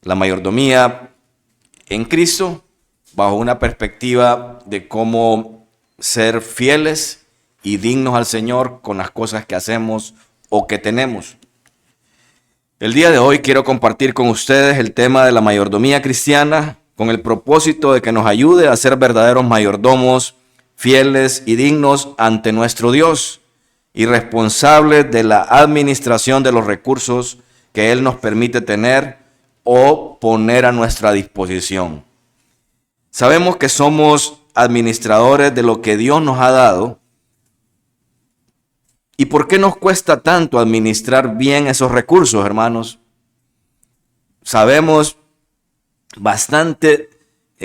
la mayordomía en Cristo bajo una perspectiva de cómo ser fieles y dignos al Señor con las cosas que hacemos o que tenemos. El día de hoy quiero compartir con ustedes el tema de la mayordomía cristiana con el propósito de que nos ayude a ser verdaderos mayordomos, fieles y dignos ante nuestro Dios y responsables de la administración de los recursos que Él nos permite tener o poner a nuestra disposición. Sabemos que somos administradores de lo que Dios nos ha dado. ¿Y por qué nos cuesta tanto administrar bien esos recursos, hermanos? Sabemos bastante,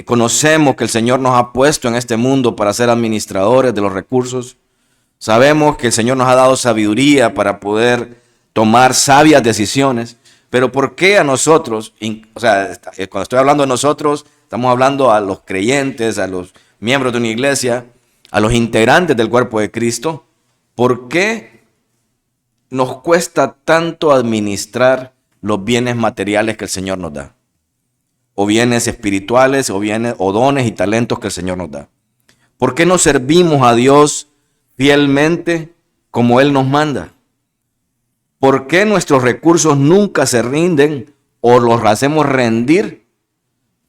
conocemos que el Señor nos ha puesto en este mundo para ser administradores de los recursos. Sabemos que el Señor nos ha dado sabiduría para poder tomar sabias decisiones. Pero ¿por qué a nosotros? Cuando estoy hablando de nosotros, estamos hablando a los creyentes, a los miembros de una iglesia, a los integrantes del cuerpo de Cristo. ¿Por qué nos cuesta tanto administrar los bienes materiales que el Señor nos da? O bienes espirituales, o dones y talentos que el Señor nos da. ¿Por qué no servimos a Dios fielmente como Él nos manda? ¿Por qué nuestros recursos nunca se rinden o los hacemos rendir?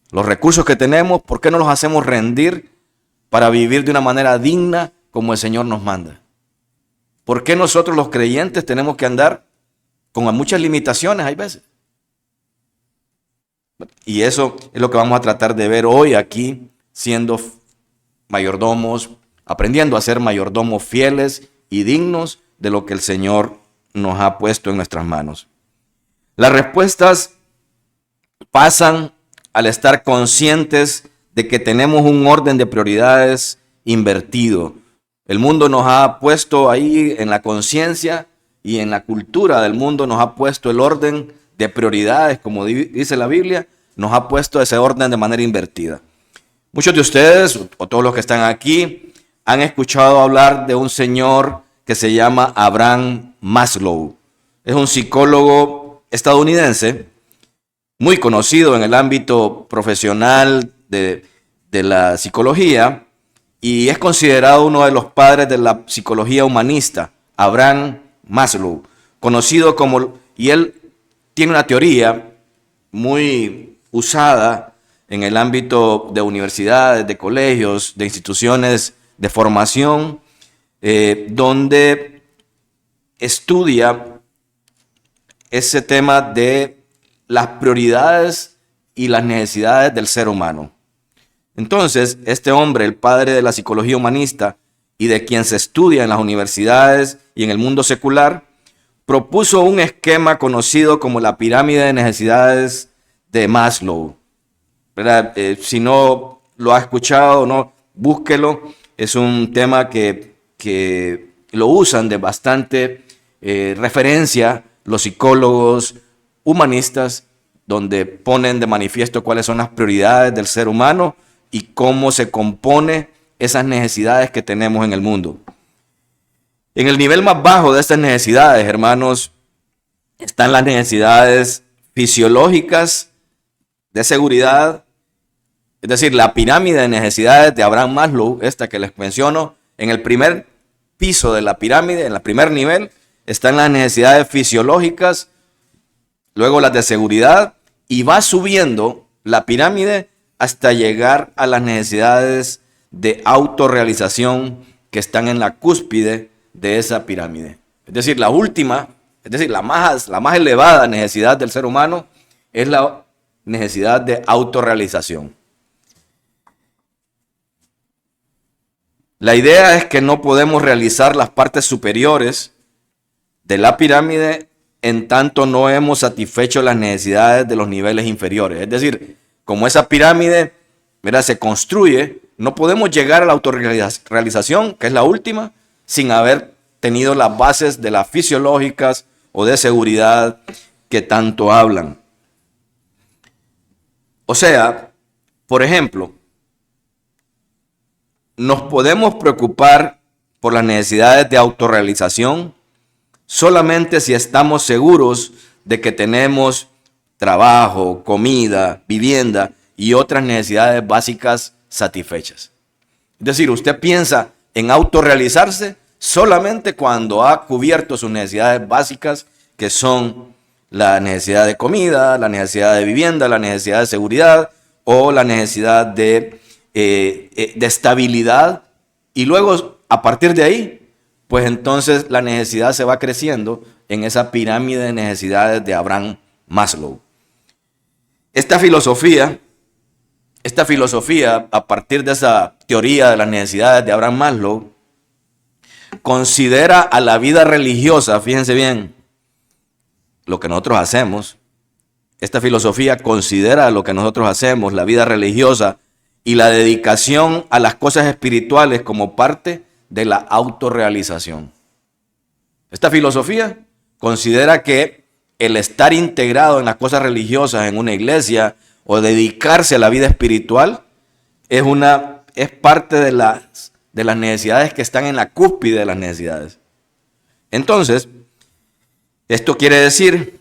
Los recursos que tenemos, ¿por qué no los hacemos rendir para vivir de una manera digna como el Señor nos manda? ¿Por qué nosotros los creyentes tenemos que andar con muchas limitaciones hay veces? Y eso es lo que vamos a tratar de ver hoy aquí, siendo mayordomos, aprendiendo a ser mayordomos fieles y dignos de lo que el Señor nos ha puesto en nuestras manos. Las respuestas pasan al estar conscientes de que tenemos un orden de prioridades invertido. El mundo nos ha puesto ahí en la conciencia y en la cultura del mundo nos ha puesto el orden de prioridades, como dice la Biblia, nos ha puesto ese orden de manera invertida. Muchos de ustedes, o todos los que están aquí, han escuchado hablar de un señor que se llama Abraham Maslow. Es un psicólogo estadounidense, muy conocido en el ámbito profesional de la psicología, y es considerado uno de los padres de la psicología humanista, Abraham Maslow, conocido como, y él tiene una teoría muy usada en el ámbito de universidades, de colegios, de instituciones de formación, donde estudia ese tema de las prioridades y las necesidades del ser humano. Entonces, este hombre, el padre de la psicología humanista y de quien se estudia en las universidades y en el mundo secular, propuso un esquema conocido como la pirámide de necesidades de Maslow. Si no lo ha escuchado, no, búsquelo. Es un tema que lo usan de bastante referencia los psicólogos humanistas, donde ponen de manifiesto cuáles son las prioridades del ser humano y cómo se compone esas necesidades que tenemos en el mundo. En el nivel más bajo de estas necesidades, hermanos, están las necesidades fisiológicas de seguridad. Es decir, la pirámide de necesidades de Abraham Maslow, esta que les menciono, en el primer piso de la pirámide, en el primer nivel, están las necesidades fisiológicas, luego las de seguridad, y va subiendo la pirámide hasta llegar a las necesidades de autorrealización que están en la cúspide de esa pirámide. Es decir, la última, la más elevada necesidad del ser humano es la necesidad de autorrealización. La idea es que no podemos realizar las partes superiores de la pirámide en tanto no hemos satisfecho las necesidades de los niveles inferiores. Es decir, como esa pirámide, se construye, no podemos llegar a la autorrealización, que es la última, sin haber tenido las bases de las fisiológicas o de seguridad que tanto hablan. O sea, por ejemplo, nos podemos preocupar por las necesidades de autorrealización solamente si estamos seguros de que tenemos trabajo, comida, vivienda y otras necesidades básicas satisfechas. Es decir, usted piensa en autorrealizarse solamente cuando ha cubierto sus necesidades básicas, que son la necesidad de comida, la necesidad de vivienda, la necesidad de seguridad o la necesidad de estabilidad. Y luego, a partir de ahí, pues entonces la necesidad se va creciendo en esa pirámide de necesidades de Abraham Maslow. Esta filosofía, a partir de esa teoría de las necesidades de Abraham Maslow, considera a la vida religiosa, fíjense bien, lo que nosotros hacemos. Esta filosofía considera lo que nosotros hacemos, la vida religiosa y la dedicación a las cosas espirituales como parte de la autorrealización. Esta filosofía considera que el estar integrado en las cosas religiosas en una iglesia o dedicarse a la vida espiritual es parte de las necesidades que están en la cúspide de las necesidades. Entonces, esto quiere decir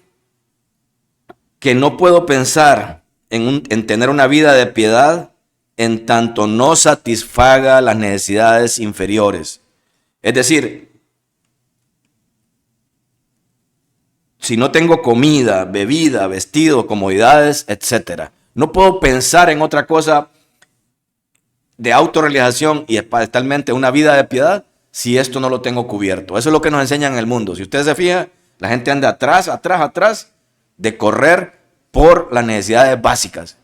que no puedo pensar en tener una vida de piedad en tanto no satisfaga las necesidades inferiores. Es decir, si no tengo comida, bebida, vestido, comodidades, etc., no puedo pensar en otra cosa de autorrealización y especialmente una vida de piedad si esto no lo tengo cubierto. Eso es lo que nos enseñan en el mundo. Si usted se fija, la gente anda atrás de correr por las necesidades básicas,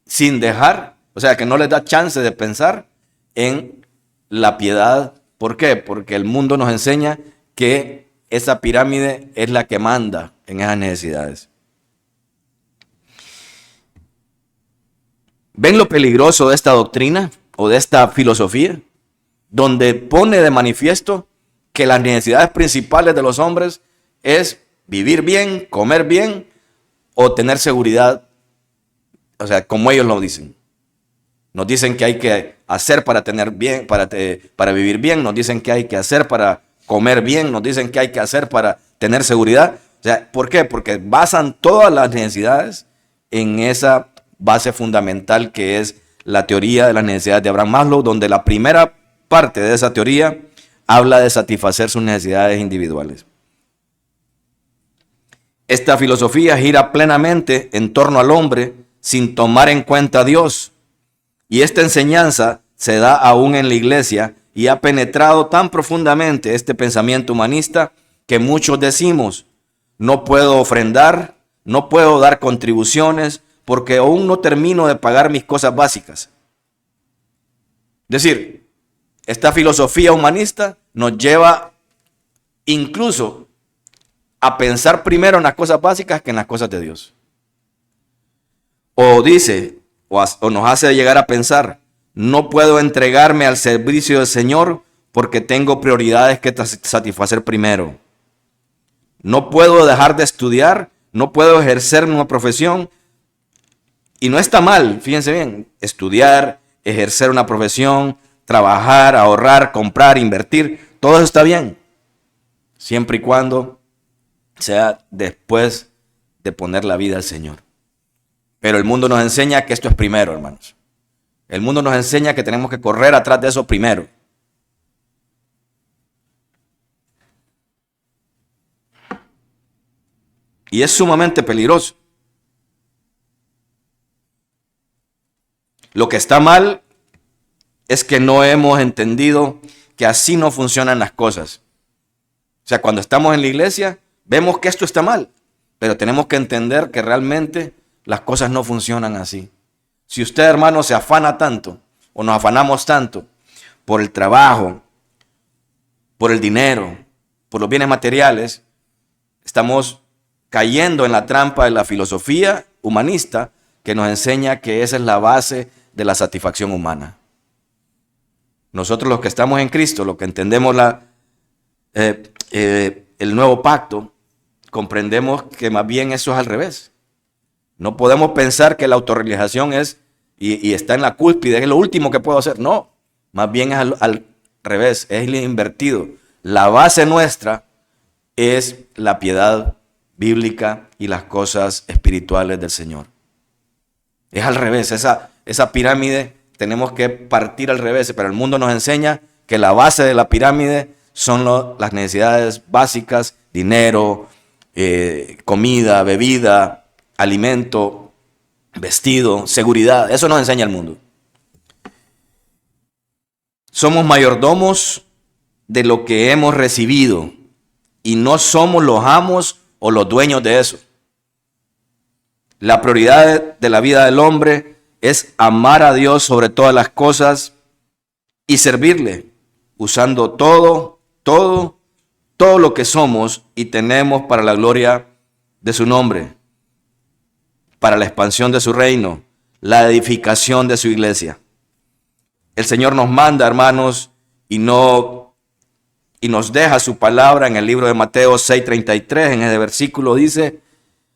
sin dejar, o sea, que no les da chance de pensar en la piedad. ¿Por qué? Porque el mundo nos enseña que esa pirámide es la que manda en esas necesidades. ¿Ven lo peligroso de esta doctrina o de esta filosofía? Donde pone de manifiesto que las necesidades principales de los hombres es vivir bien, comer bien o tener seguridad. O sea, como ellos lo dicen. Nos dicen que hay que hacer para tener bien, para vivir bien. Nos dicen que hay que hacer para comer bien. Nos dicen que hay que hacer para tener seguridad. O sea, ¿por qué? Porque basan todas las necesidades en esa base fundamental que es la teoría de las necesidades de Abraham Maslow, donde la primera parte de esa teoría habla de satisfacer sus necesidades individuales. Esta filosofía gira plenamente en torno al hombre sin tomar en cuenta a Dios. Y esta enseñanza se da aún en la iglesia y ha penetrado tan profundamente este pensamiento humanista que muchos decimos, no puedo ofrendar, no puedo dar contribuciones porque aún no termino de pagar mis cosas básicas. Es decir, esta filosofía humanista nos lleva incluso a pensar primero en las cosas básicas que en las cosas de Dios. O dice, o nos hace llegar a pensar, no puedo entregarme al servicio del Señor porque tengo prioridades que satisfacer primero. No puedo dejar de estudiar, no puedo ejercer una profesión. Y no está mal, fíjense bien, estudiar, ejercer una profesión, trabajar, ahorrar, comprar, invertir, todo eso está bien. Siempre y cuando sea después de poner la vida al Señor. Pero el mundo nos enseña que esto es primero, hermanos. El mundo nos enseña que tenemos que correr atrás de eso primero. Y es sumamente peligroso. Lo que está mal es que no hemos entendido que así no funcionan las cosas. O sea, cuando estamos en la iglesia, vemos que esto está mal, pero tenemos que entender que realmente las cosas no funcionan así. Si usted, hermano, se afana tanto, o nos afanamos tanto, por el trabajo, por el dinero, por los bienes materiales, estamos cayendo en la trampa de la filosofía humanista que nos enseña que esa es la base de la satisfacción humana. Nosotros los que estamos en Cristo, los que entendemos el nuevo pacto, comprendemos que más bien eso es al revés. No podemos pensar que la autorrealización es y está en la cúspide, es lo último que puedo hacer. No, más bien es al revés, es invertido. La base nuestra es la piedad bíblica y las cosas espirituales del Señor. Es al revés, esa pirámide tenemos que partir al revés, pero el mundo nos enseña que la base de la pirámide son las necesidades básicas: dinero, comida, bebida, alimento, vestido, seguridad. Eso nos enseña el mundo. Somos mayordomos de lo que hemos recibido y no somos los amos o los dueños de eso. La prioridad de la vida del hombre es amar a Dios sobre todas las cosas y servirle, usando todo lo que somos y tenemos para la gloria de su nombre, para la expansión de su reino, la edificación de su iglesia. El Señor nos manda, hermanos, y nos deja su palabra en el libro de Mateo 6:33. En ese versículo dice: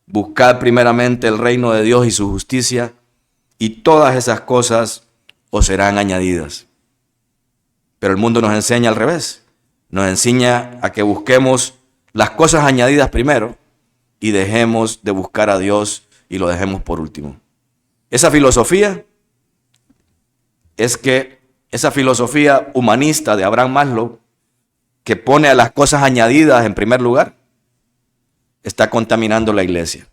buscad primeramente el reino de Dios y su justicia, y todas esas cosas os serán añadidas. Pero el mundo nos enseña al revés. Nos enseña a que busquemos las cosas añadidas primero y dejemos de buscar a Dios y lo dejemos por último. Esa filosofía humanista de Abraham Maslow, que pone a las cosas añadidas en primer lugar, está contaminando la iglesia.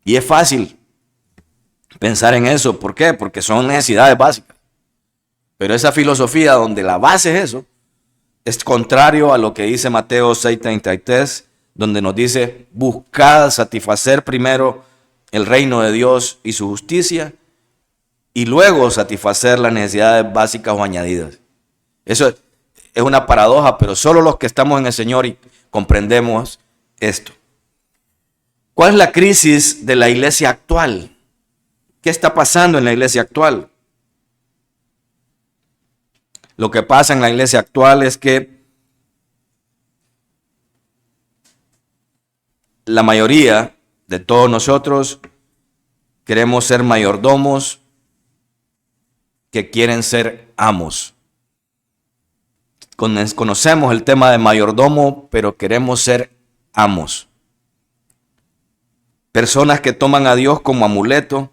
Y es fácil pensar en eso. ¿Por qué? Porque son necesidades básicas. Pero esa filosofía donde la base es eso, es contrario a lo que dice Mateo 6:33, donde nos dice: buscad satisfacer primero el reino de Dios y su justicia, y luego satisfacer las necesidades básicas o añadidas. Eso es una paradoja, pero solo los que estamos en el Señor y comprendemos esto. ¿Cuál es la crisis de la iglesia actual? ¿Qué está pasando en la iglesia actual? Lo que pasa en la iglesia actual es que la mayoría de todos nosotros queremos ser mayordomos que quieren ser amos. Conocemos el tema de mayordomo, pero queremos ser amos. Personas que toman a Dios como amuleto,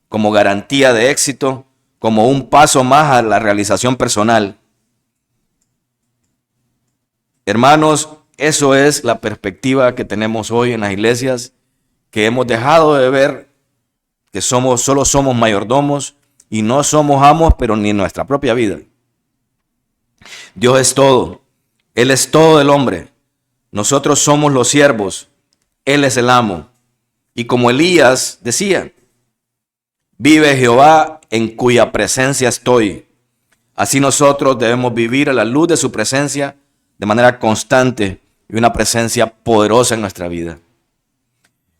como garantía de éxito, como un paso más a la realización personal. Hermanos, eso es la perspectiva que tenemos hoy en las iglesias, que hemos dejado de ver que solo somos mayordomos y no somos amos, pero ni en nuestra propia vida. Dios es todo. Él es todo del hombre. Nosotros somos los siervos. Él es el amo. Y como Elías decía: vive Jehová en cuya presencia estoy. Así nosotros debemos vivir a la luz de su presencia de manera constante y una presencia poderosa en nuestra vida.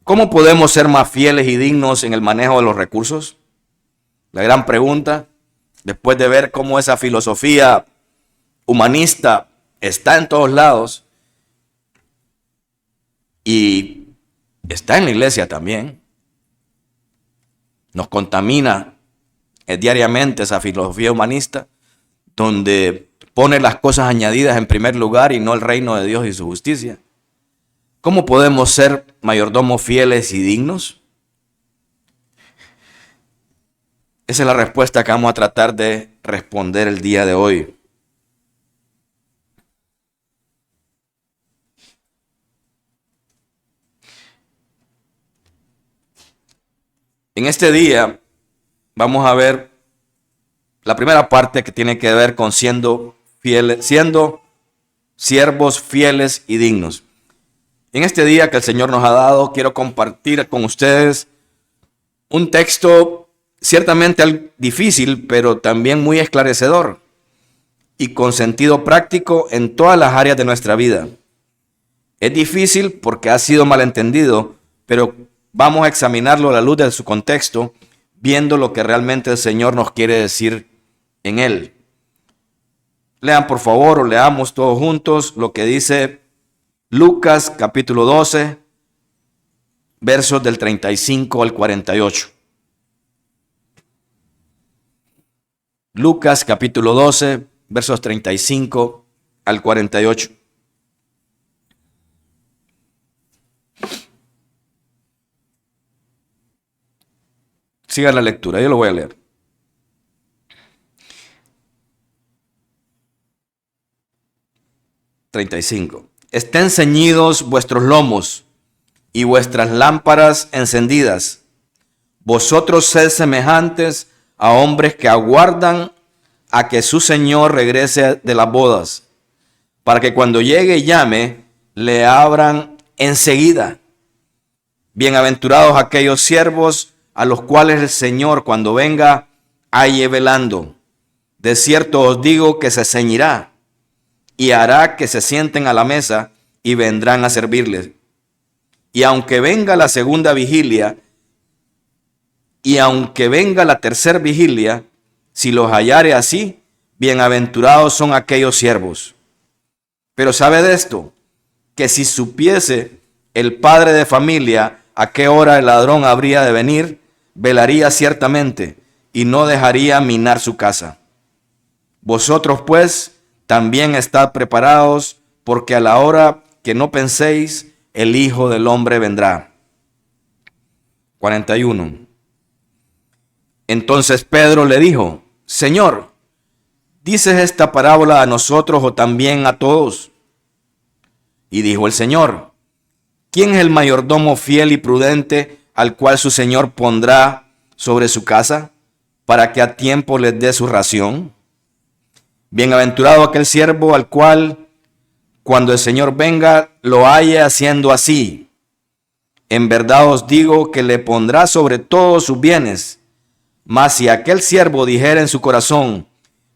¿Cómo podemos ser más fieles y dignos en el manejo de los recursos? La gran pregunta, después de ver cómo esa filosofía humanista está en todos lados y está en la iglesia también. Nos contamina diariamente esa filosofía humanista, donde pone las cosas añadidas en primer lugar y no el reino de Dios y su justicia. ¿Cómo podemos ser mayordomos fieles y dignos? Esa es la respuesta que vamos a tratar de responder el día de hoy. En este día vamos a ver la primera parte, que tiene que ver con siendo siervos fieles y dignos. En este día que el Señor nos ha dado, quiero compartir con ustedes un texto ciertamente difícil, pero también muy esclarecedor y con sentido práctico en todas las áreas de nuestra vida. Es difícil porque ha sido malentendido, pero vamos a examinarlo a la luz de su contexto, viendo lo que realmente el Señor nos quiere decir en él. Lean por favor, o leamos todos juntos lo que dice Lucas capítulo 12, versos del 35 al 48. Lucas capítulo 12, versos 35 al 48. Siga la lectura, yo lo voy a leer. (35) Estén ceñidos vuestros lomos y vuestras lámparas encendidas. Vosotros sed semejantes a hombres que aguardan a que su Señor regrese de las bodas, para que cuando llegue y llame, le abran enseguida. Bienaventurados aquellos siervos a los cuales el Señor, cuando venga, halle velando. De cierto os digo que se ceñirá y hará que se sienten a la mesa y vendrán a servirles. Y aunque venga la segunda vigilia, y aunque venga la tercera vigilia, si los hallare así, bienaventurados son aquellos siervos. Pero sabe de esto, que si supiese el padre de familia a qué hora el ladrón habría de venir, velaría ciertamente y no dejaría minar su casa. Vosotros pues también estad preparados, porque a la hora que no penséis, el Hijo del Hombre vendrá. 41. Entonces Pedro le dijo: Señor, ¿dices esta parábola a nosotros o también a todos? Y dijo el Señor: ¿quién es el mayordomo fiel y prudente al cual su Señor pondrá sobre su casa para que a tiempo les dé su ración? Bienaventurado aquel siervo al cual, cuando el Señor venga, lo halle haciendo así. En verdad os digo que le pondrá sobre todos sus bienes. Mas si aquel siervo dijera en su corazón: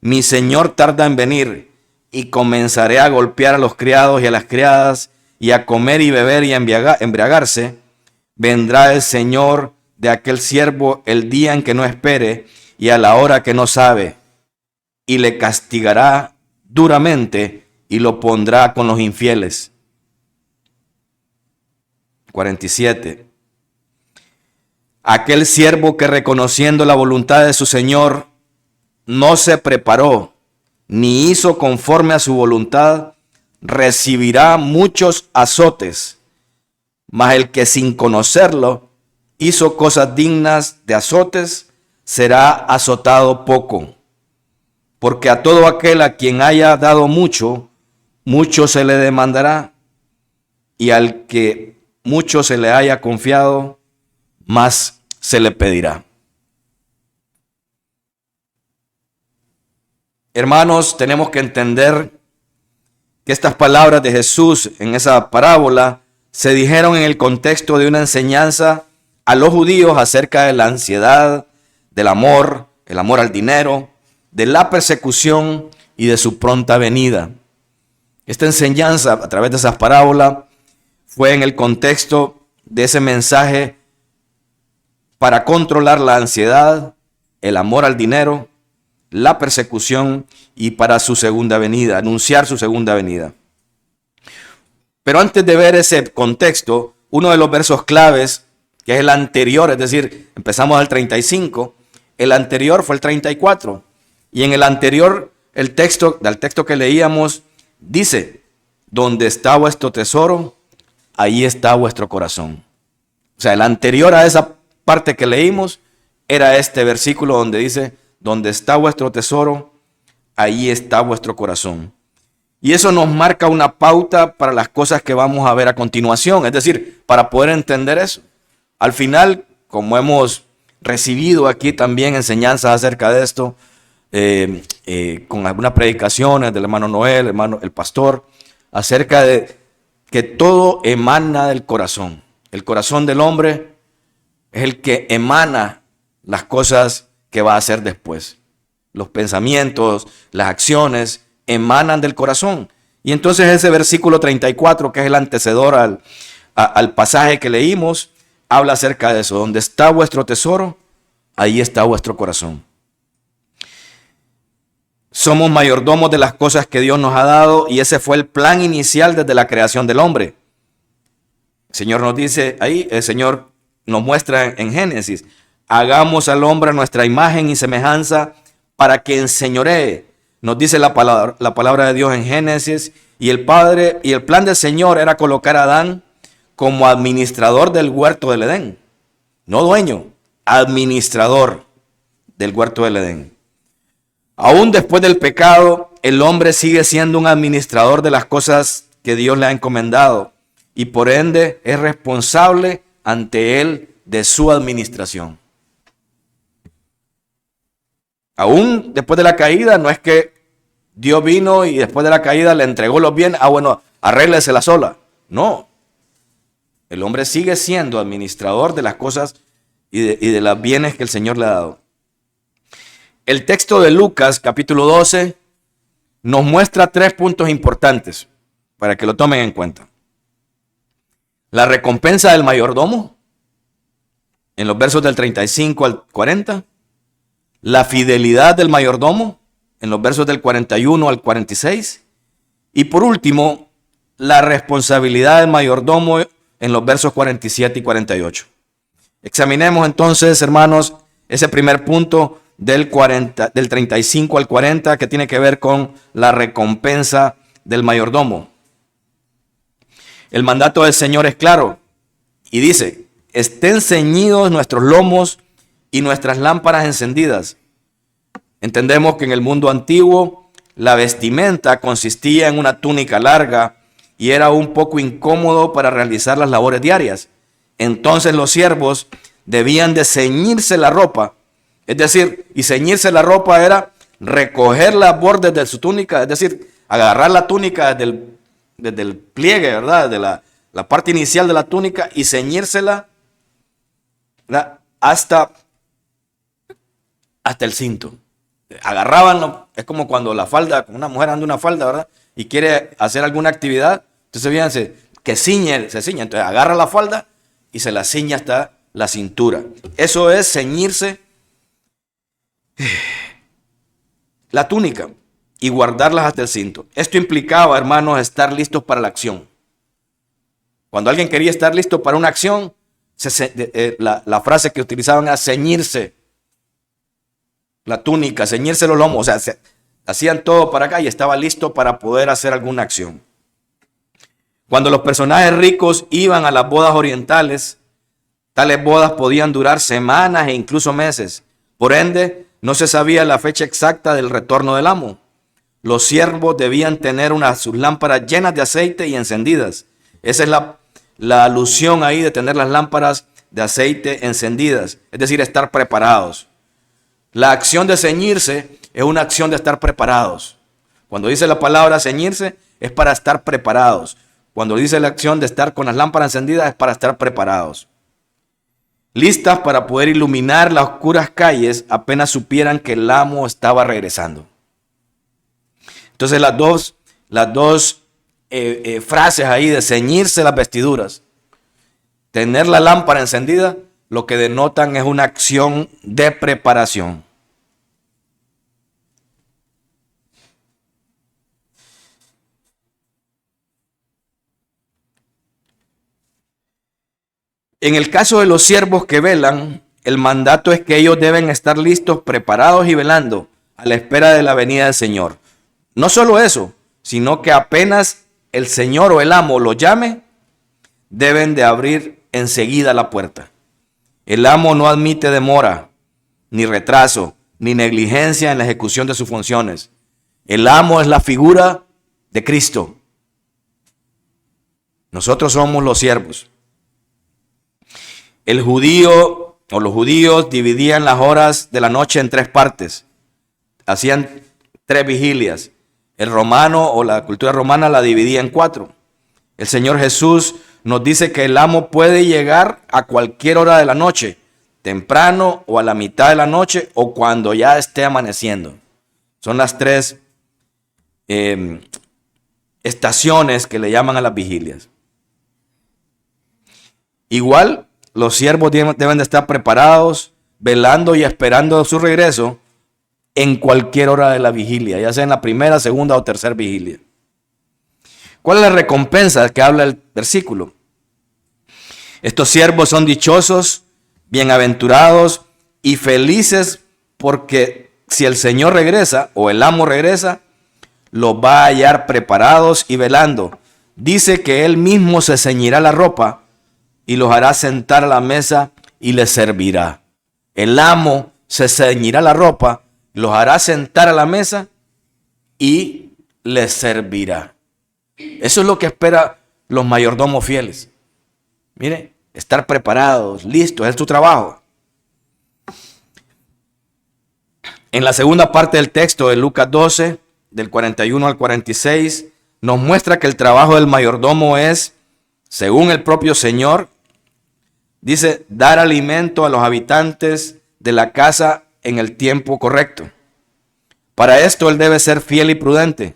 mi Señor tarda en venir, y comenzaré a golpear a los criados y a las criadas, y a comer y beber y a embriagarse, vendrá el Señor de aquel siervo el día en que no espere y a la hora que no sabe, y le castigará duramente y lo pondrá con los infieles. 47. Aquel siervo que, reconociendo la voluntad de su Señor, no se preparó ni hizo conforme a su voluntad, recibirá muchos azotes. Mas el que sin conocerlo hizo cosas dignas de azotes, será azotado poco. Porque a todo aquel a quien haya dado mucho, mucho se le demandará, y al que mucho se le haya confiado, más se le pedirá. Hermanos, tenemos que entender que estas palabras de Jesús en esa parábola se dijeron en el contexto de una enseñanza a los judíos acerca de la ansiedad, del amor, el amor al dinero, de la persecución y de su pronta venida. Esta enseñanza a través de esas parábolas fue en el contexto de ese mensaje para controlar la ansiedad, el amor al dinero, la persecución y para su segunda venida, anunciar su segunda venida. Pero antes de ver ese contexto, uno de los versos claves, que es el anterior, es decir, empezamos al 35, el anterior fue el 34. Y en el anterior, del texto que leíamos, dice: donde está vuestro tesoro, ahí está vuestro corazón. O sea, el anterior a esa parte que leímos era este versículo donde dice: donde está vuestro tesoro, ahí está vuestro corazón. Y eso nos marca una pauta para las cosas que vamos a ver a continuación. Es decir, para poder entender eso. Al final, como hemos recibido aquí también enseñanzas acerca de esto, con algunas predicaciones del hermano Noel, el pastor, acerca de que todo emana del corazón. El corazón del hombre es el que emana las cosas que va a hacer después. Los pensamientos, las acciones emanan del corazón. Y entonces ese versículo 34, que es el antecedor al pasaje que leímos, habla acerca de eso. Donde está vuestro tesoro, ahí está vuestro corazón. Somos mayordomos de las cosas que Dios nos ha dado, y ese fue el plan inicial desde la creación del hombre. El Señor nos dice ahí, el Señor nos muestra en Génesis: hagamos al hombre a nuestra imagen y semejanza para que enseñoree. Nos dice la palabra de Dios en Génesis, y el plan del Señor era colocar a Adán como administrador del huerto del Edén, no dueño, administrador del huerto del Edén. Aún después del pecado, el hombre sigue siendo un administrador de las cosas que Dios le ha encomendado y por ende es responsable ante él de su administración. Aún después de la caída, no es que Dios vino y después de la caída le entregó los bienes. Bueno, arréglesela sola. No. El hombre sigue siendo administrador de las cosas y de los bienes que el Señor le ha dado. El texto de Lucas, capítulo 12, nos muestra 3 puntos importantes para que lo tomen en cuenta. La recompensa del mayordomo, en los versos del 35 al 40. La fidelidad del mayordomo, en los versos del 41 al 46. Y por último, la responsabilidad del mayordomo en los versos 47 y 48. Examinemos entonces, hermanos, ese primer punto del 35 al 40 que tiene que ver con la recompensa del mayordomo. El mandato del Señor es claro y dice: estén ceñidos nuestros lomos y nuestras lámparas encendidas. Entendemos que en el mundo antiguo la vestimenta consistía en una túnica larga y era un poco incómodo para realizar las labores diarias. Entonces los siervos debían de ceñirse la ropa. Es decir, y ceñirse la ropa era recoger las bordes de su túnica, es decir, agarrar la túnica desde el pliegue, ¿verdad? De la parte inicial de la túnica y ceñírsela, ¿verdad? Hasta el cinto. Agarraban, es como cuando la falda, una mujer anda una falda, ¿verdad? Y quiere hacer alguna actividad, entonces fíjense, que se ciñe, entonces agarra la falda y se la ciñe hasta la cintura. Eso es ceñirse la túnica y guardarlas hasta el cinto. Esto implicaba, hermanos, estar listos para la acción. Cuando alguien quería estar listo para una acción, la frase que utilizaban era ceñirse la túnica, ceñirse los lomos, o sea, hacían todo para acá y estaba listo para poder hacer alguna acción. Cuando los personajes ricos iban a las bodas orientales, tales bodas podían durar semanas e incluso meses. Por ende, no se sabía la fecha exacta del retorno del amo. Los siervos debían tener sus lámparas llenas de aceite y encendidas. Esa es la alusión ahí de tener las lámparas de aceite encendidas, es decir, estar preparados. La acción de ceñirse es una acción de estar preparados. Cuando dice la palabra ceñirse, es para estar preparados. Cuando dice la acción de estar con las lámparas encendidas, es para estar preparados. Listas para poder iluminar las oscuras calles apenas supieran que el amo estaba regresando. Entonces las dos frases ahí de ceñirse las vestiduras, tener la lámpara encendida, lo que denotan es una acción de preparación. En el caso de los siervos que velan, el mandato es que ellos deben estar listos, preparados y velando a la espera de la venida del Señor. No solo eso, sino que apenas el Señor o el amo lo llame, deben de abrir enseguida la puerta. El amo no admite demora, ni retraso, ni negligencia en la ejecución de sus funciones. El amo es la figura de Cristo. Nosotros somos los siervos. El judío o los judíos dividían las horas de la noche en 3 partes. Hacían 3 vigilias. El romano o la cultura romana la dividía en 4. El Señor Jesús nos dice que el amo puede llegar a cualquier hora de la noche, temprano o a la mitad de la noche o cuando ya esté amaneciendo. Son las 3 estaciones que le llaman a las vigilias. Igual, los siervos deben de estar preparados, velando y esperando su regreso en cualquier hora de la vigilia, ya sea en la primera, segunda o tercera vigilia. ¿Cuál es la recompensa que habla el versículo? Estos siervos son dichosos, bienaventurados y felices porque si el Señor regresa o el amo regresa, los va a hallar preparados y velando. Dice que Él mismo se ceñirá la ropa y los hará sentar a la mesa y les servirá. El amo se ceñirá la ropa, los hará sentar a la mesa y les servirá. Eso es lo que espera los mayordomos fieles. Mire, estar preparados, listos, es tu trabajo. En la segunda parte del texto de Lucas 12, del 41 al 46, nos muestra que el trabajo del mayordomo es, según el propio Señor, dice, dar alimento a los habitantes de la casa en el tiempo correcto. Para esto él debe ser fiel y prudente.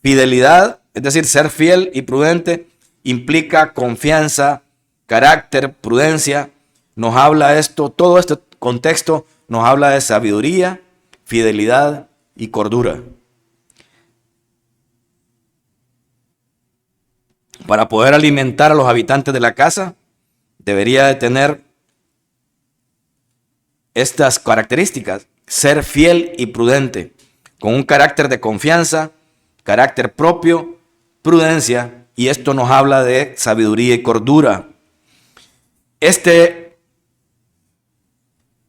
Fidelidad, es decir, ser fiel y prudente, implica confianza, carácter, prudencia. Nos habla esto, todo este contexto nos habla de sabiduría, fidelidad y cordura. Para poder alimentar a los habitantes de la casa, debería de tener estas características: ser fiel y prudente, con un carácter de confianza, carácter propio, prudencia, y esto nos habla de sabiduría y cordura.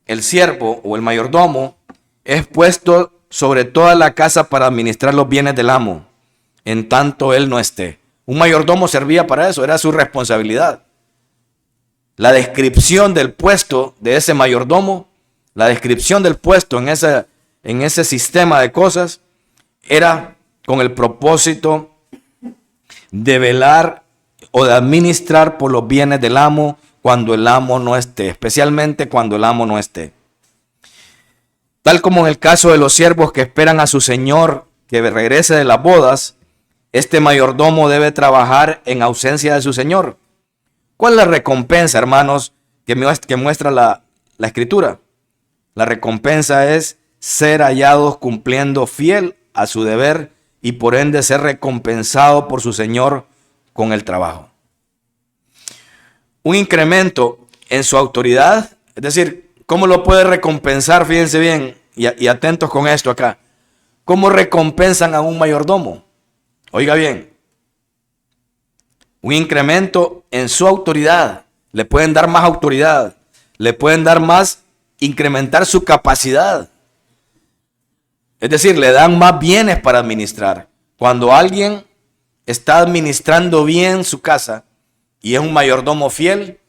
El siervo o el mayordomo es puesto sobre toda la casa para administrar los bienes del amo, en tanto él no esté. Un mayordomo servía para eso, era su responsabilidad. La descripción del puesto de ese mayordomo, la descripción del puesto en ese sistema de cosas, era con el propósito de velar o de administrar por los bienes del amo cuando el amo no esté, especialmente cuando el amo no esté. Tal como en el caso de los siervos que esperan a su señor que regrese de las bodas, este mayordomo debe trabajar en ausencia de su señor. ¿Cuál es la recompensa, hermanos, que muestra la escritura? La recompensa es ser hallados cumpliendo fiel a su deber y por ende ser recompensado por su señor con el trabajo. Un incremento en su autoridad, es decir, ¿cómo lo puede recompensar? Fíjense bien y atentos con esto acá. ¿Cómo recompensan a un mayordomo? Oiga bien, un incremento en su autoridad. Le pueden dar más autoridad, le pueden dar más, incrementar su capacidad. Es decir, le dan más bienes para administrar. Cuando alguien está administrando bien su casa y es un mayordomo fiel,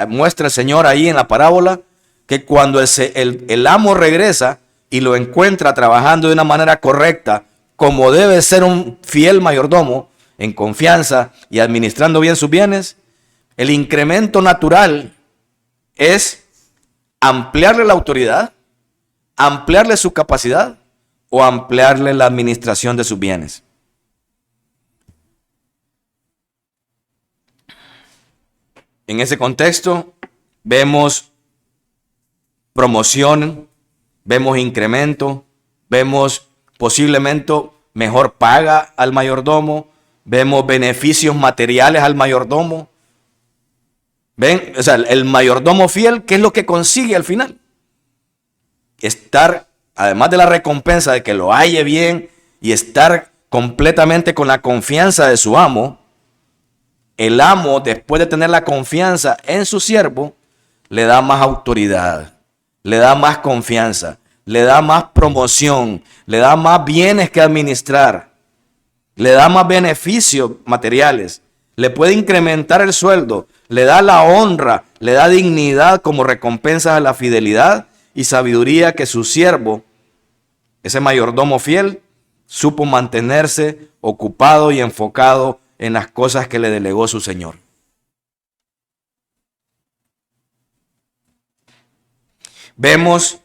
muestra el Señor ahí en la parábola que cuando el amo regresa y lo encuentra trabajando de una manera correcta, como debe ser un fiel mayordomo, en confianza y administrando bien sus bienes, el incremento natural es ampliarle la autoridad, ampliarle su capacidad o ampliarle la administración de sus bienes. En ese contexto vemos promoción, vemos incremento, vemos posiblemente mejor paga al mayordomo, vemos beneficios materiales al mayordomo. ¿Ven? O sea, el mayordomo fiel, ¿qué es lo que consigue al final? Estar, además de la recompensa de que lo halle bien y estar completamente con la confianza de su amo, el amo, después de tener la confianza en su siervo, le da más autoridad, le da más confianza, le da más promoción, le da más bienes que administrar, le da más beneficios materiales, le puede incrementar el sueldo, le da la honra, le da dignidad como recompensa a la fidelidad y sabiduría que su siervo, ese mayordomo fiel, supo mantenerse ocupado y enfocado en las cosas que le delegó su Señor. Vemos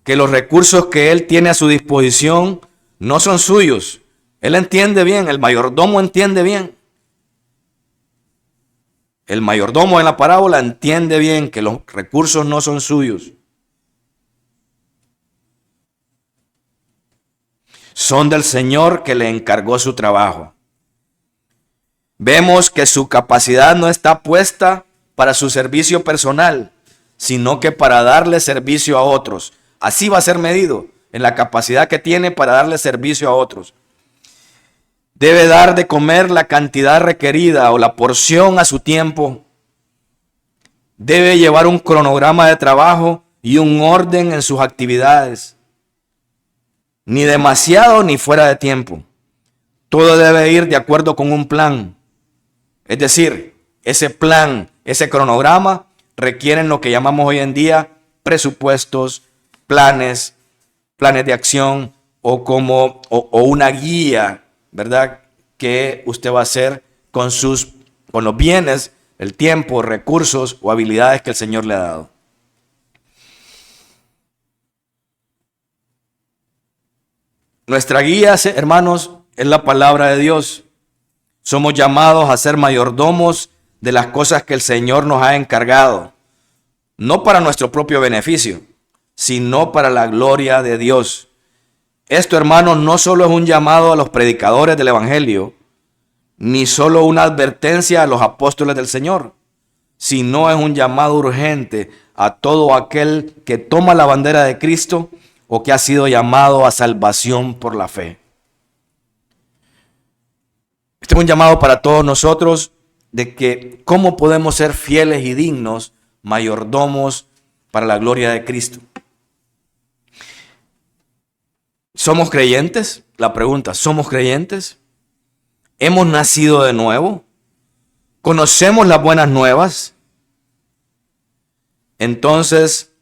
que los recursos que él tiene a su disposición no son suyos. Él entiende bien, el mayordomo entiende bien. El mayordomo en la parábola entiende bien que los recursos no son suyos. Son del Señor que le encargó su trabajo. Vemos que su capacidad no está puesta para su servicio personal, sino que para darle servicio a otros. Así va a ser medido, en la capacidad que tiene para darle servicio a otros. Debe dar de comer la cantidad requerida o la porción a su tiempo. Debe llevar un cronograma de trabajo y un orden en sus actividades. Ni demasiado ni fuera de tiempo. Todo debe ir de acuerdo con un plan. Es decir, ese plan, ese cronograma requieren lo que llamamos hoy en día presupuestos, planes de acción o una guía, ¿verdad? Que usted va a hacer con los bienes, el tiempo, recursos o habilidades que el Señor le ha dado. Nuestra guía, hermanos, es la palabra de Dios. Somos llamados a ser mayordomos de las cosas que el Señor nos ha encargado, no para nuestro propio beneficio, sino para la gloria de Dios. Esto, hermanos, no solo es un llamado a los predicadores del Evangelio, ni solo una advertencia a los apóstoles del Señor, sino es un llamado urgente a todo aquel que toma la bandera de Cristo o que ha sido llamado a salvación por la fe. Este es un llamado para todos nosotros de que cómo podemos ser fieles y dignos mayordomos para la gloria de Cristo. ¿Somos creyentes? La pregunta, ¿somos creyentes? ¿Hemos nacido de nuevo? ¿Conocemos las buenas nuevas? Entonces,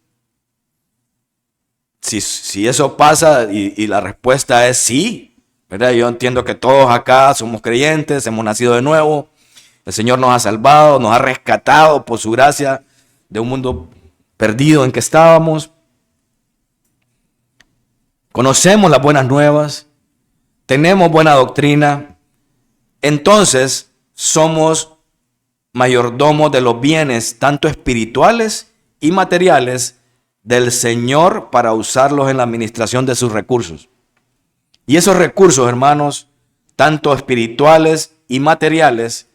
si eso pasa y la respuesta es sí, ¿verdad? Yo entiendo que todos acá somos creyentes, hemos nacido de nuevo, el Señor nos ha salvado, nos ha rescatado por su gracia de un mundo perdido en que estábamos. Conocemos las buenas nuevas, tenemos buena doctrina, entonces somos mayordomos de los bienes, tanto espirituales y materiales, del Señor para usarlos en la administración de sus recursos. Y esos recursos, hermanos, tanto espirituales y materiales,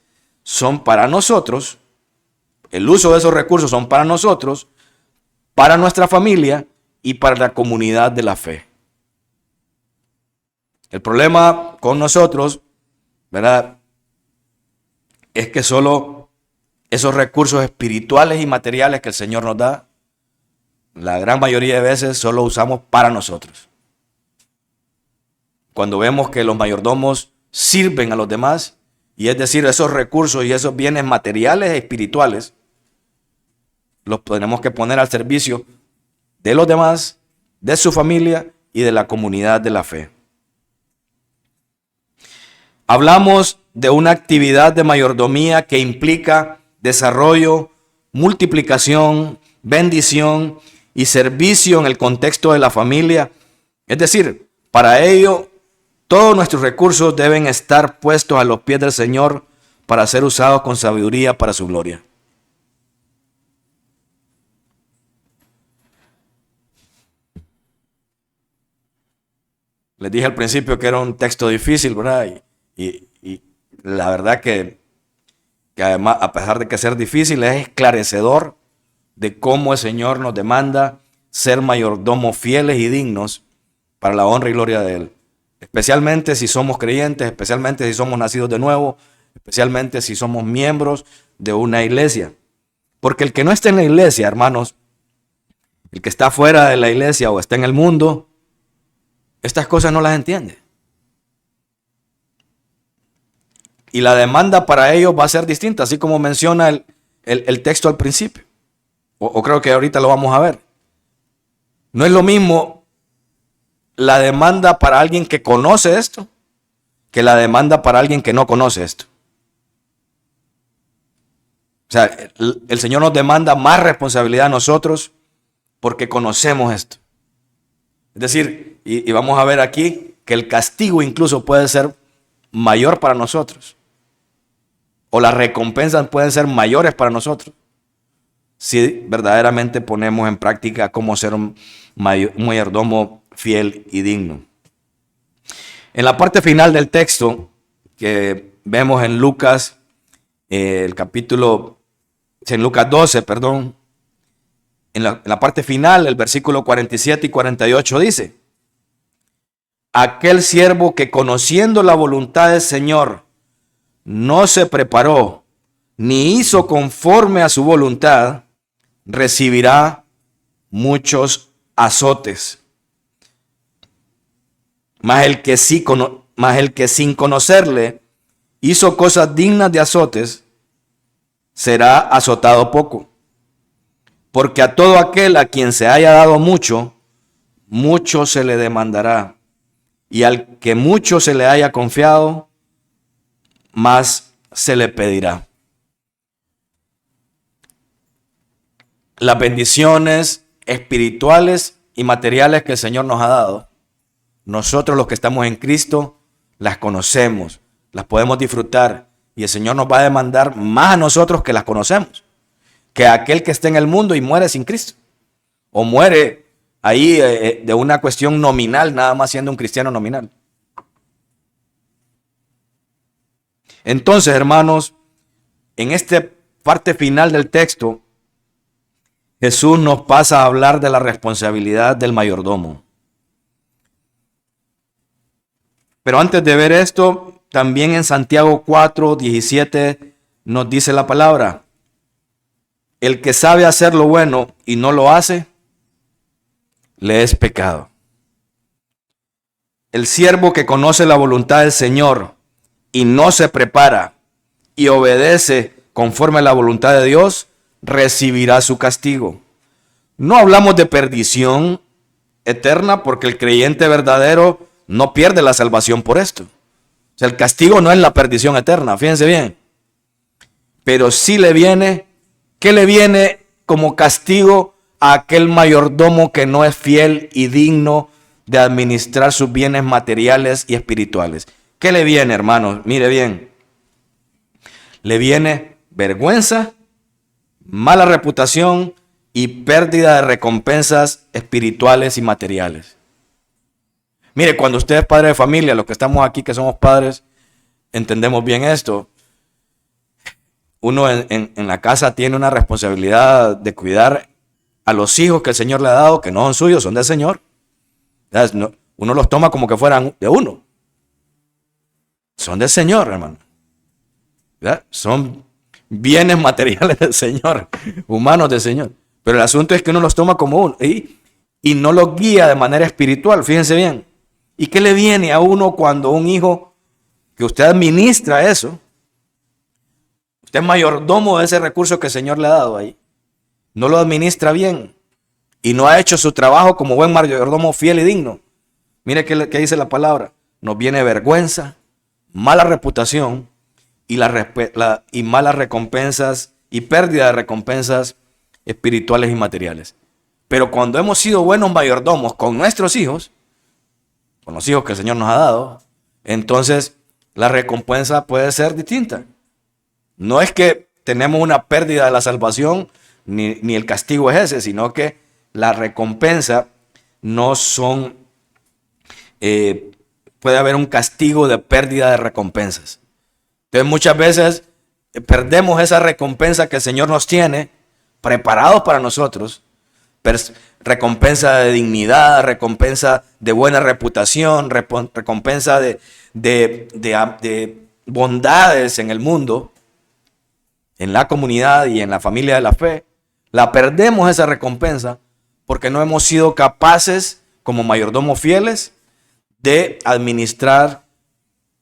son para nosotros. El uso de esos recursos son para nosotros, para nuestra familia y para la comunidad de la fe. El problema con nosotros, ¿verdad?, es que solo esos recursos espirituales y materiales que el Señor nos da, la gran mayoría de veces solo usamos para nosotros. Cuando vemos que los mayordomos sirven a los demás, y es decir, esos recursos y esos bienes materiales e espirituales, los tenemos que poner al servicio de los demás, de su familia y de la comunidad de la fe. Hablamos de una actividad de mayordomía que implica desarrollo, multiplicación, bendición y servicio en el contexto de la familia. Es decir, para ello, todos nuestros recursos deben estar puestos a los pies del Señor para ser usados con sabiduría para su gloria. Les dije al principio que era un texto difícil, ¿verdad? Y la verdad que además, a pesar de que ser difícil, es esclarecedor de cómo el Señor nos demanda ser mayordomos fieles y dignos para la honra y gloria de Él. Especialmente si somos creyentes, especialmente si somos nacidos de nuevo, especialmente si somos miembros de una iglesia. Porque el que no está en la iglesia, hermanos, el que está fuera de la iglesia o está en el mundo, estas cosas no las entiende. Y la demanda para ellos va a ser distinta, así como menciona el texto al principio. O creo que ahorita lo vamos a ver. No es lo mismo la demanda para alguien que conoce esto que la demanda para alguien que no conoce esto. O sea, el Señor nos demanda más responsabilidad a nosotros porque conocemos esto. Es decir, y vamos a ver aquí que el castigo incluso puede ser mayor para nosotros. O las recompensas pueden ser mayores para nosotros si verdaderamente ponemos en práctica cómo ser un mayordomo fiel y digno. En la parte final del texto que vemos en Lucas, en Lucas 12, perdón, en la parte final, el versículo 47 y 48 dice: aquel siervo que conociendo la voluntad del Señor no se preparó ni hizo conforme a su voluntad, recibirá muchos azotes. Mas el que sin conocerle hizo cosas dignas de azotes, será azotado poco. Porque a todo aquel a quien se haya dado mucho, mucho se le demandará. Y al que mucho se le haya confiado, más se le pedirá. Las bendiciones espirituales y materiales que el Señor nos ha dado, nosotros los que estamos en Cristo, las conocemos, las podemos disfrutar. Y el Señor nos va a demandar más a nosotros que las conocemos, que a aquel que está en el mundo y muere sin Cristo. O muere ahí de una cuestión nominal, nada más siendo un cristiano nominal. Entonces, hermanos, en esta parte final del texto, Jesús nos pasa a hablar de la responsabilidad del mayordomo. Pero antes de ver esto, también en Santiago 4:17 nos dice la palabra: el que sabe hacer lo bueno y no lo hace, le es pecado. El siervo que conoce la voluntad del Señor y no se prepara y obedece conforme a la voluntad de Dios, recibirá su castigo. No hablamos de perdición eterna, porque el creyente verdadero no pierde la salvación por esto. O sea, el castigo no es la perdición eterna, fíjense bien. Pero sí le viene, ¿qué le viene como castigo a aquel mayordomo que no es fiel y digno de administrar sus bienes materiales y espirituales? ¿Qué le viene, hermanos? Mire bien. Le viene vergüenza, mala reputación y pérdida de recompensas espirituales y materiales. Mire, cuando usted es padre de familia, los que estamos aquí que somos padres, entendemos bien esto. Uno en la casa tiene una responsabilidad de cuidar a los hijos que el Señor le ha dado, que no son suyos, son del Señor. Uno los toma como que fueran de uno. Son del Señor, hermano. ¿Verdad? Son bienes materiales del Señor, humanos del Señor. Pero el asunto es que uno los toma como uno y no los guía de manera espiritual, fíjense bien. ¿Y qué le viene a uno cuando un hijo que usted administra eso? Usted es mayordomo de ese recurso que el Señor le ha dado ahí. No lo administra bien y no ha hecho su trabajo como buen mayordomo fiel y digno. Mire qué dice la palabra. Nos viene vergüenza, mala reputación y malas recompensas y pérdida de recompensas espirituales y materiales. Pero cuando hemos sido buenos mayordomos con nuestros hijos, con los hijos que el Señor nos ha dado, entonces la recompensa puede ser distinta. No es que tenemos una pérdida de la salvación, ni el castigo es ese, sino que la recompensa no son, puede haber un castigo de pérdida de recompensas. Entonces muchas veces perdemos esa recompensa que el Señor nos tiene preparados para nosotros. Recompensa de dignidad, recompensa de buena reputación, recompensa de bondades en el mundo, en la comunidad y en la familia de la fe. La perdemos esa recompensa porque no hemos sido capaces como mayordomos fieles de administrar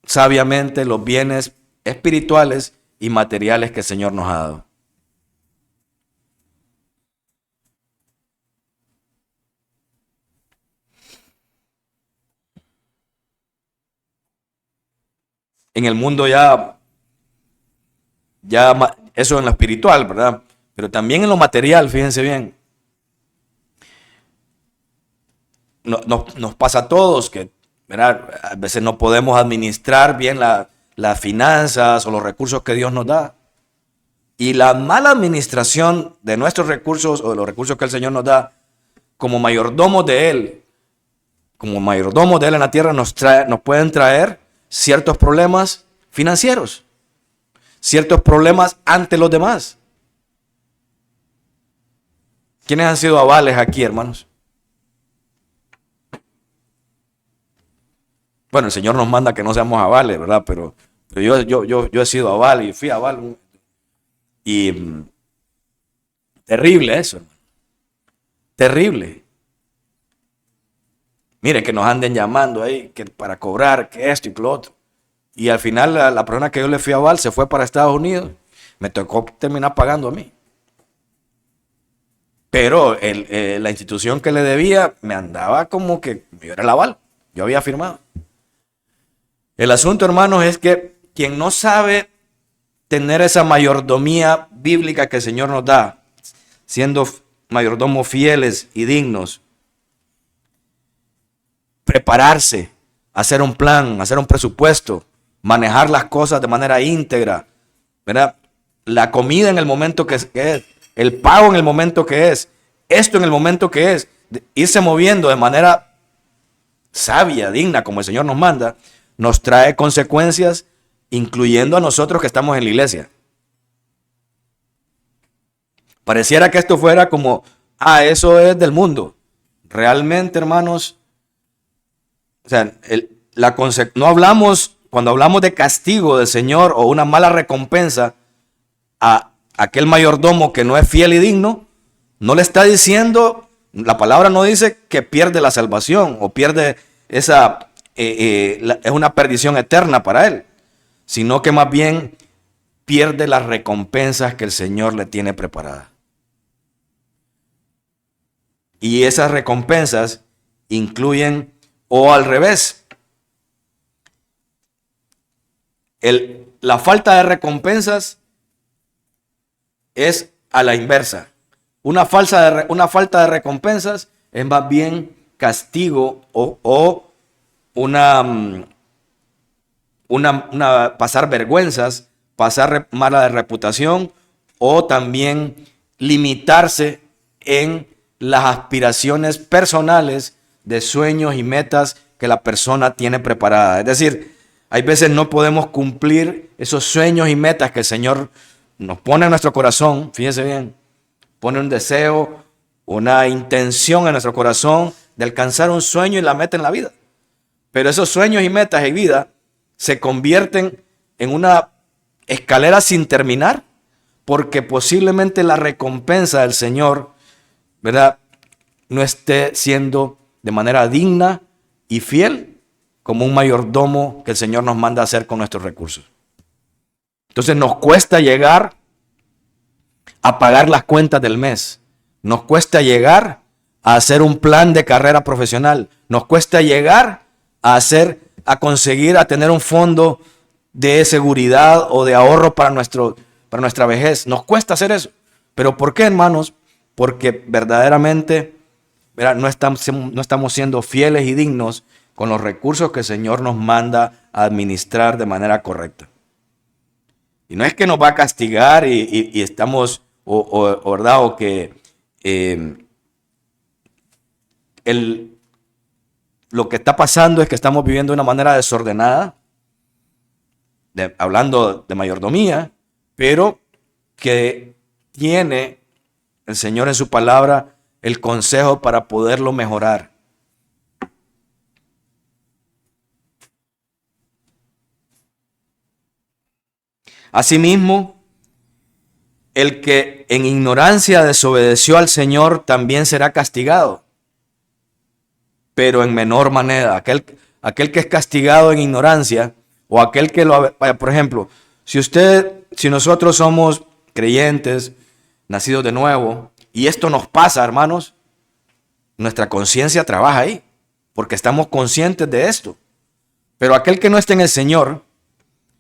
sabiamente los bienes espirituales y materiales que el Señor nos ha dado. En el mundo ya eso en lo espiritual, ¿verdad? Pero también en lo material, fíjense bien. Nos pasa a todos que, ¿verdad? A veces no podemos administrar bien las finanzas o los recursos que Dios nos da. Y la mala administración de nuestros recursos o de los recursos que el Señor nos da, como mayordomos de Él en la tierra, nos pueden traer ciertos problemas financieros, ciertos problemas ante los demás. ¿Quiénes han sido avales aquí, hermanos? Bueno, el Señor nos manda que no seamos avales, ¿verdad? Pero yo he sido aval y fui aval. Y Terrible eso, hermano. Terrible. Mire, que nos anden llamando ahí que para cobrar, que esto y que lo otro. Y al final la persona que yo le fui a Val se fue para Estados Unidos. Me tocó terminar pagando a mí. Pero la institución que le debía me andaba como que yo era el aval. Yo había firmado. El asunto, hermanos, es que quien no sabe tener esa mayordomía bíblica que el Señor nos da, siendo mayordomos fieles y dignos, prepararse, hacer un plan, hacer un presupuesto, manejar las cosas de manera íntegra, ¿verdad? La comida en el momento que es, el pago en el momento que es, esto en el momento que es, irse moviendo de manera sabia, digna, como el Señor nos manda, nos trae consecuencias, incluyendo a nosotros que estamos en la iglesia. Pareciera que esto fuera como, eso es del mundo. Realmente, hermanos, o sea, no hablamos, cuando hablamos de castigo del Señor o una mala recompensa a aquel mayordomo que no es fiel y digno, no le está diciendo, la palabra no dice que pierde la salvación o pierde esa, es una perdición eterna para él, sino que más bien pierde las recompensas que el Señor le tiene preparadas. Y esas recompensas incluyen, o al revés, la falta de recompensas es a la inversa. Una falta de recompensas es más bien castigo o pasar vergüenzas, pasar mala reputación o también limitarse en las aspiraciones personales de sueños y metas que la persona tiene preparadas. Es decir, hay veces no podemos cumplir esos sueños y metas que el Señor nos pone en nuestro corazón. Fíjense bien, pone un deseo, una intención en nuestro corazón de alcanzar un sueño y la meta en la vida. Pero esos sueños y metas en vida se convierten en una escalera sin terminar, porque posiblemente la recompensa del Señor, ¿verdad?, no esté siendo de manera digna y fiel como un mayordomo que el Señor nos manda a hacer con nuestros recursos. Entonces nos cuesta llegar a pagar las cuentas del mes. Nos cuesta llegar a hacer un plan de carrera profesional. Nos cuesta llegar a conseguir, a tener un fondo de seguridad o de ahorro para nuestra vejez. Nos cuesta hacer eso. ¿Pero por qué, hermanos? Porque verdaderamente, ¿verdad?, no estamos siendo fieles y dignos con los recursos que el Señor nos manda a administrar de manera correcta. Y no es que nos va a castigar y estamos, ¿verdad?, o que lo que está pasando es que estamos viviendo de una manera desordenada, hablando de mayordomía, pero que tiene el Señor en su palabra el consejo para poderlo mejorar. Asimismo, el que en ignorancia desobedeció al Señor también será castigado, pero en menor manera. Aquel que es castigado en ignorancia, o aquel que por ejemplo, si nosotros somos creyentes, nacidos de nuevo, y esto nos pasa, hermanos, nuestra conciencia trabaja ahí, porque estamos conscientes de esto. Pero aquel que no está en el Señor,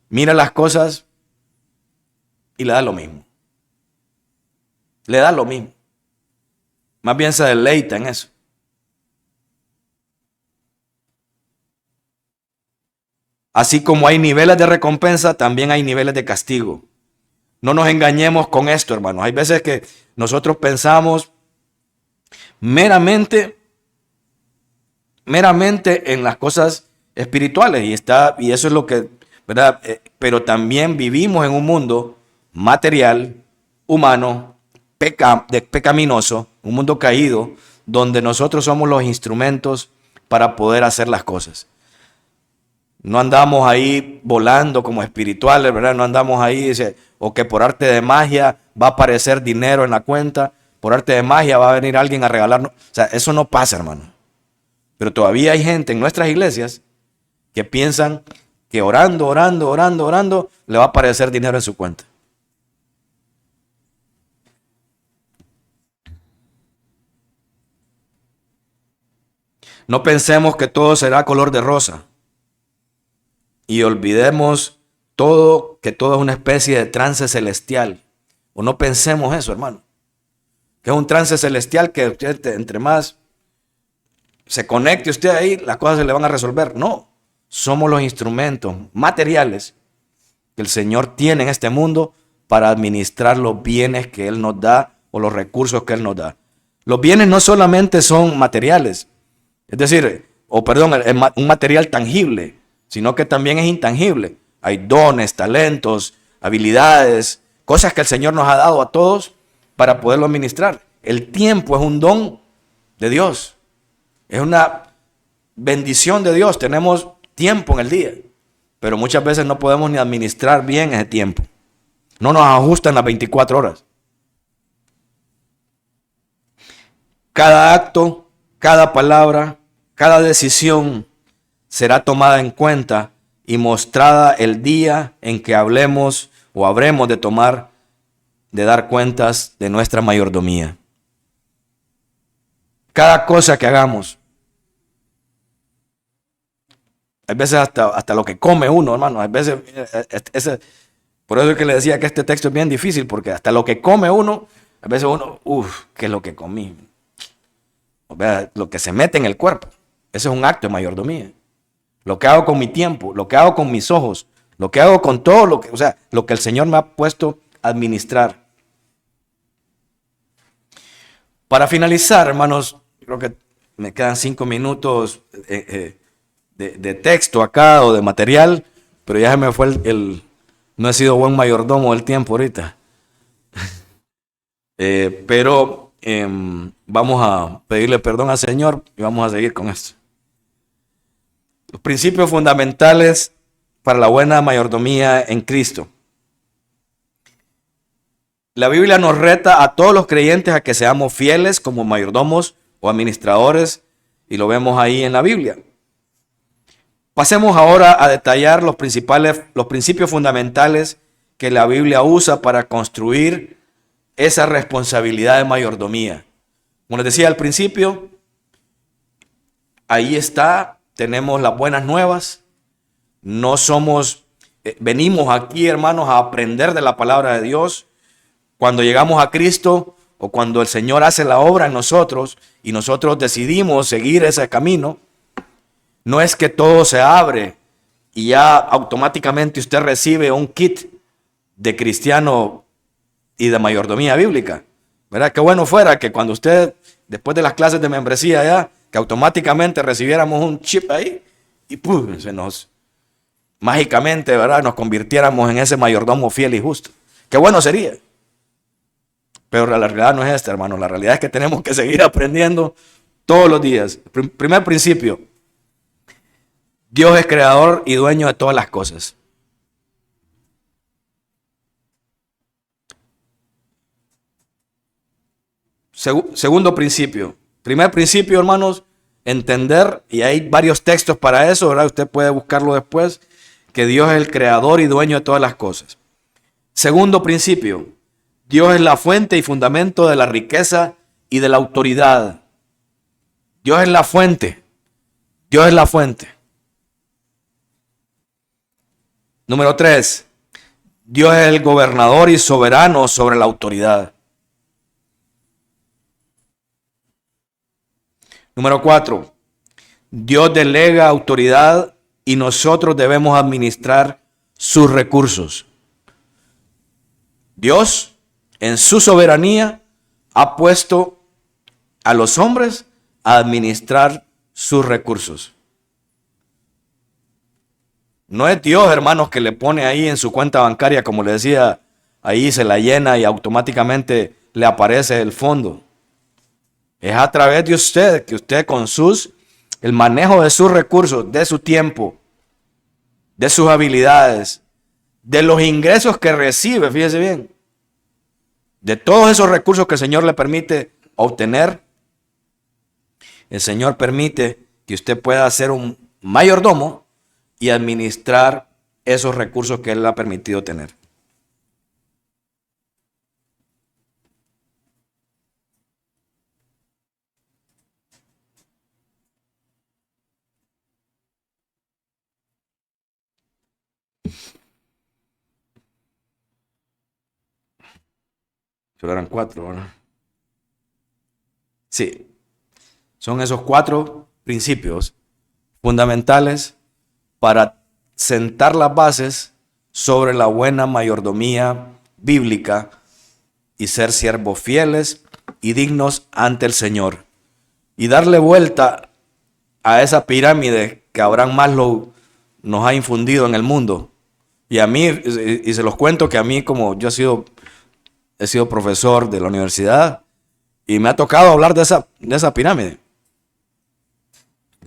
mira las cosas y le da lo mismo. Le da lo mismo. Más bien se deleita en eso. Así como hay niveles de recompensa, también hay niveles de castigo. No nos engañemos con esto, hermanos. Hay veces que nosotros pensamos meramente en las cosas espirituales y eso es lo que, ¿verdad? Pero también vivimos en un mundo material, humano, pecaminoso, un mundo caído, donde nosotros somos los instrumentos para poder hacer las cosas. No andamos ahí volando como espirituales, ¿verdad? No andamos ahí, o que por arte de magia va a aparecer dinero en la cuenta. por arte de magia va a venir alguien a regalarnos. O sea, eso no pasa, hermano. Pero todavía hay gente en nuestras iglesias que piensan que orando, le va a aparecer dinero en su cuenta. No pensemos que todo será color de rosa. Y olvidemos que todo es una especie de trance celestial. O no pensemos eso, hermano. Que es un trance celestial que usted, entre más se conecte usted ahí, las cosas se le van a resolver. No, somos los instrumentos materiales que el Señor tiene en este mundo para administrar los bienes que Él nos da o los recursos que Él nos da. Los bienes no solamente son materiales, es decir, un material tangible, sino que también es intangible. Hay dones, talentos, habilidades, cosas que el Señor nos ha dado a todos para poderlo administrar. El tiempo es un don de Dios. Es una bendición de Dios. Tenemos tiempo en el día, pero muchas veces no podemos ni administrar bien ese tiempo. No nos ajustan las 24 horas. Cada acto, cada palabra, cada decisión será tomada en cuenta y mostrada el día en que hablemos o habremos de dar cuentas de nuestra mayordomía. Cada cosa que hagamos. Hay veces hasta lo que come uno, hermano. Hay veces, por eso es que le decía que este texto es bien difícil, porque hasta lo que come uno, a veces uno, ¿qué es lo que comí? O sea, lo que se mete en el cuerpo. Ese es un acto de mayordomía. Lo que hago con mi tiempo, lo que hago con mis ojos, lo que hago con todo lo que el Señor me ha puesto a administrar. Para finalizar, hermanos, creo que me quedan 5 minutos de texto acá o de material, pero ya se me fue no he sido buen mayordomo del tiempo ahorita. Pero vamos a pedirle perdón al Señor y vamos a seguir con esto. Los principios fundamentales para la buena mayordomía en Cristo. La Biblia nos reta a todos los creyentes a que seamos fieles como mayordomos o administradores, y lo vemos ahí en la Biblia. Pasemos ahora a detallar los principios fundamentales que la Biblia usa para construir esa responsabilidad de mayordomía. Como les decía al principio, ahí está, tenemos las buenas nuevas. No somos, venimos aquí, hermanos, a aprender de la palabra de Dios. Cuando llegamos a Cristo o cuando el Señor hace la obra en nosotros y nosotros decidimos seguir ese camino, no es que todo se abre y ya automáticamente usted recibe un kit de cristiano y de mayordomía bíblica, ¿verdad? Qué bueno fuera que cuando usted, después de las clases de membresía ya, que automáticamente recibiéramos un chip ahí y ¡pum! Mágicamente, ¿verdad? Nos convirtiéramos en ese mayordomo fiel y justo. Qué bueno sería. Pero la realidad no es esta, hermano. La realidad es que tenemos que seguir aprendiendo todos los días. Primer principio. Dios es creador y dueño de todas las cosas. Segundo principio. Primer principio, hermanos, entender, y hay varios textos para eso, ¿verdad? Usted puede buscarlo después, que Dios es el creador y dueño de todas las cosas. Segundo principio. Dios es la fuente y fundamento de la riqueza y de la autoridad. Dios es la fuente. Dios es la fuente. Número 3. Dios es el gobernador y soberano sobre la autoridad. Número 4. Dios delega autoridad y nosotros debemos administrar sus recursos. Dios, en su soberanía, ha puesto a los hombres a administrar sus recursos. No es Dios, hermanos, que le pone ahí en su cuenta bancaria, como le decía, ahí se la llena y automáticamente le aparece el fondo. Es a través de usted, que usted con el manejo de sus recursos, de su tiempo, de sus habilidades, de los ingresos que recibe, fíjese bien. De todos esos recursos que el Señor le permite obtener, el Señor permite que usted pueda ser un mayordomo y administrar esos recursos que Él le ha permitido tener. Solo eran 4, ¿verdad? Sí, son esos 4 principios fundamentales para sentar las bases sobre la buena mayordomía bíblica y ser siervos fieles y dignos ante el Señor. Y darle vuelta a esa pirámide que Abraham Maslow nos ha infundido en el mundo. Y a mí, y se los cuento que a mí, como yo he sido profesor de la universidad, y me ha tocado hablar de esa pirámide.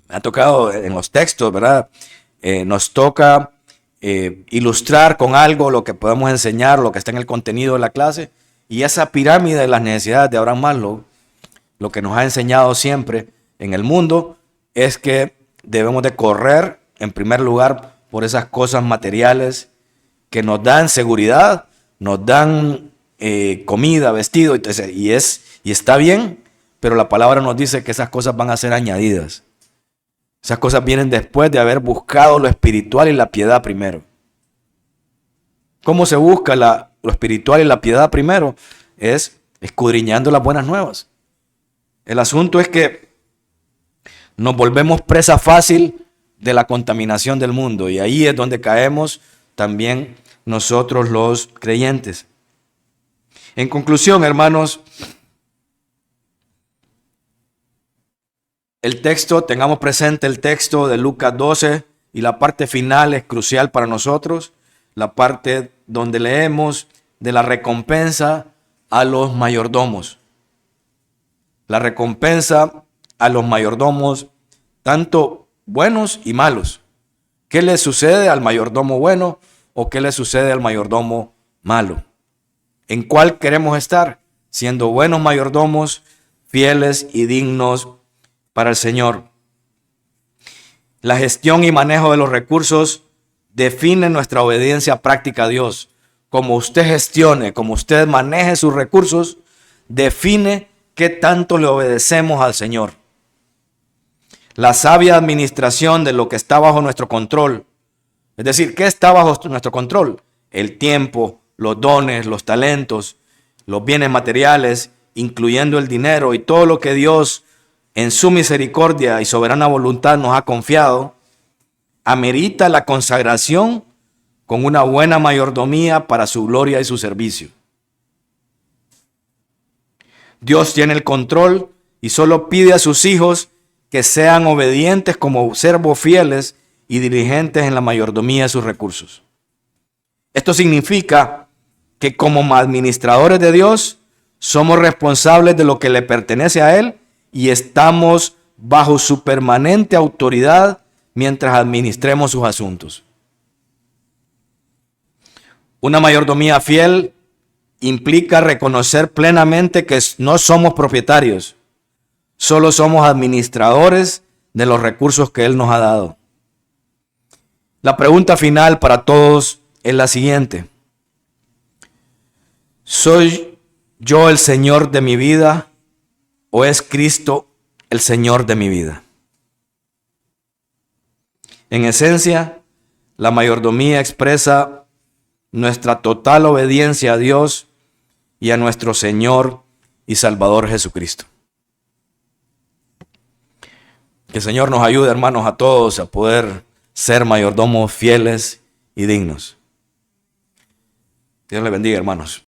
Me ha tocado en los textos, ¿verdad? Nos toca ilustrar con algo lo que podemos enseñar, lo que está en el contenido de la clase. Y esa pirámide de las necesidades de Abraham Maslow, lo que nos ha enseñado siempre en el mundo es que debemos de correr, en primer lugar, por esas cosas materiales que nos dan seguridad, nos dan comida, vestido, y está bien, pero la palabra nos dice que esas cosas van a ser añadidas. Esas cosas vienen después de haber buscado lo espiritual y la piedad primero. ¿Cómo se busca lo espiritual y la piedad primero? Es escudriñando las buenas nuevas. El asunto es que nos volvemos presa fácil de la contaminación del mundo, y ahí es donde caemos también nosotros los creyentes. En conclusión, hermanos, tengamos presente el texto de Lucas 12, y la parte final es crucial para nosotros, la parte donde leemos de la recompensa a los mayordomos. La recompensa a los mayordomos, tanto buenos y malos. ¿Qué le sucede al mayordomo bueno o qué le sucede al mayordomo malo? ¿En cuál queremos estar? Siendo buenos mayordomos, fieles y dignos para el Señor. La gestión y manejo de los recursos define nuestra obediencia práctica a Dios. Como usted gestione, como usted maneje sus recursos, define qué tanto le obedecemos al Señor. La sabia administración de lo que está bajo nuestro control. Es decir, ¿qué está bajo nuestro control? El tiempo, los dones, los talentos, los bienes materiales, incluyendo el dinero y todo lo que Dios en su misericordia y soberana voluntad nos ha confiado, amerita la consagración con una buena mayordomía para su gloria y su servicio. Dios tiene el control y solo pide a sus hijos que sean obedientes como siervos fieles y diligentes en la mayordomía de sus recursos. Esto significa que como administradores de Dios somos responsables de lo que le pertenece a Él y estamos bajo su permanente autoridad mientras administremos sus asuntos. Una mayordomía fiel implica reconocer plenamente que no somos propietarios, solo somos administradores de los recursos que Él nos ha dado. La pregunta final para todos es la siguiente: ¿soy yo el Señor de mi vida o es Cristo el Señor de mi vida? En esencia, la mayordomía expresa nuestra total obediencia a Dios y a nuestro Señor y Salvador Jesucristo. Que el Señor nos ayude, hermanos, a todos a poder ser mayordomos fieles y dignos. Dios les bendiga, hermanos.